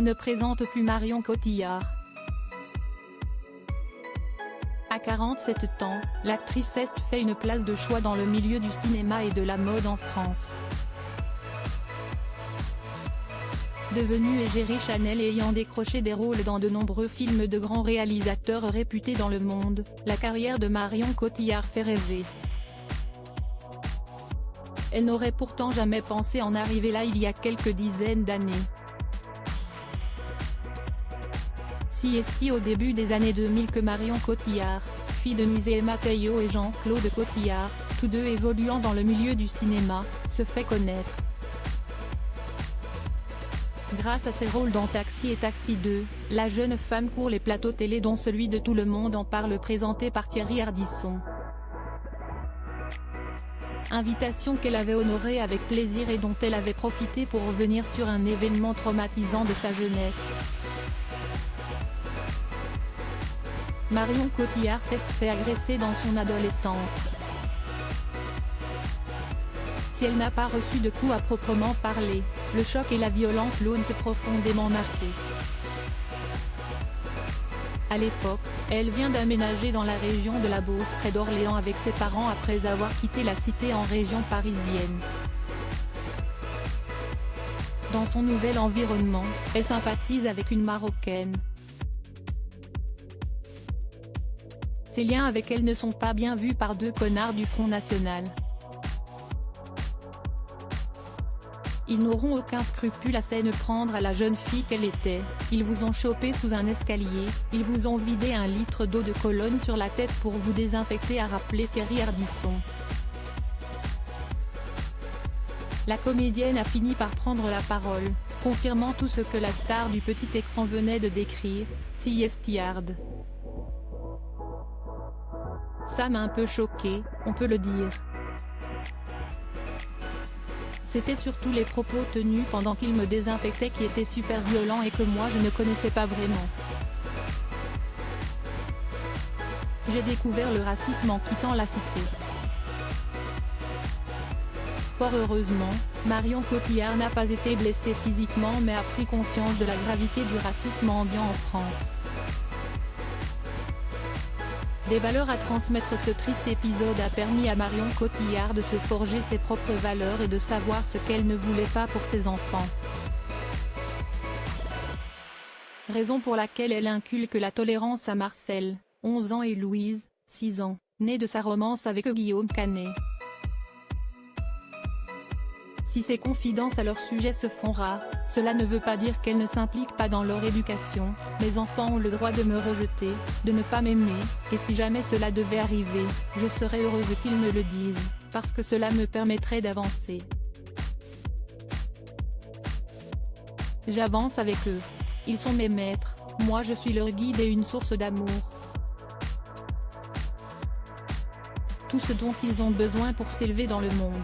On ne présente plus Marion Cotillard. À 47 ans, l'actrice est fait une place de choix dans le milieu du cinéma et de la mode en France. Devenue égérie Chanel et ayant décroché des rôles dans de nombreux films de grands réalisateurs réputés dans le monde, la carrière de Marion Cotillard fait rêver. Elle n'aurait pourtant jamais pensé en arriver là il y a quelques dizaines d'années. Si est-il au début des années 2000 que Marion Cotillard, fille de Nisée Mateo et Jean-Claude Cotillard, tous deux évoluant dans le milieu du cinéma, se fait connaître. Grâce à ses rôles dans Taxi et Taxi 2, la jeune femme court les plateaux télé dont celui de Tout le monde en parle présenté par Thierry Ardisson. Invitation qu'elle avait honorée avec plaisir et dont elle avait profité pour revenir sur un événement traumatisant de sa jeunesse. Marion Cotillard s'est fait agresser dans son adolescence. Si elle n'a pas reçu de coups à proprement parler, le choc et la violence l'ont profondément marquée. À l'époque, elle vient d'aménager dans la région de la Beauce près d'Orléans avec ses parents après avoir quitté la cité en région parisienne. Dans son nouvel environnement, elle sympathise avec une Marocaine. Ses liens avec elle ne sont pas bien vus par deux connards du Front National. Ils n'auront aucun scrupule à s'en prendre à la jeune fille qu'elle était, ils vous ont chopé sous un escalier, ils vous ont vidé 1 litre d'eau de Cologne sur la tête pour vous désinfecter, a rappelé Thierry Ardisson. La comédienne a fini par prendre la parole, confirmant tout ce que la star du petit écran venait de décrire, si Estiard. Ça m'a un peu choqué, on peut le dire. C'était surtout les propos tenus pendant qu'il me désinfectait qui étaient super violents et que moi je ne connaissais pas vraiment. J'ai découvert le racisme en quittant la cité. Fort heureusement, Marion Cotillard n'a pas été blessée physiquement mais a pris conscience de la gravité du racisme ambiant en France. Des valeurs à transmettre. Ce triste épisode a permis à Marion Cotillard de se forger ses propres valeurs et de savoir ce qu'elle ne voulait pas pour ses enfants. Raison pour laquelle elle inculque la tolérance à Marcel, 11 ans et Louise, 6 ans, née de sa romance avec Guillaume Canet. Si ces confidences à leur sujet se font rares, cela ne veut pas dire qu'elles ne s'impliquent pas dans leur éducation. Mes enfants ont le droit de me rejeter, de ne pas m'aimer, et si jamais cela devait arriver, je serais heureuse qu'ils me le disent, parce que cela me permettrait d'avancer. J'avance avec eux. Ils sont mes maîtres, moi je suis leur guide et une source d'amour. Tout ce dont ils ont besoin pour s'élever dans le monde.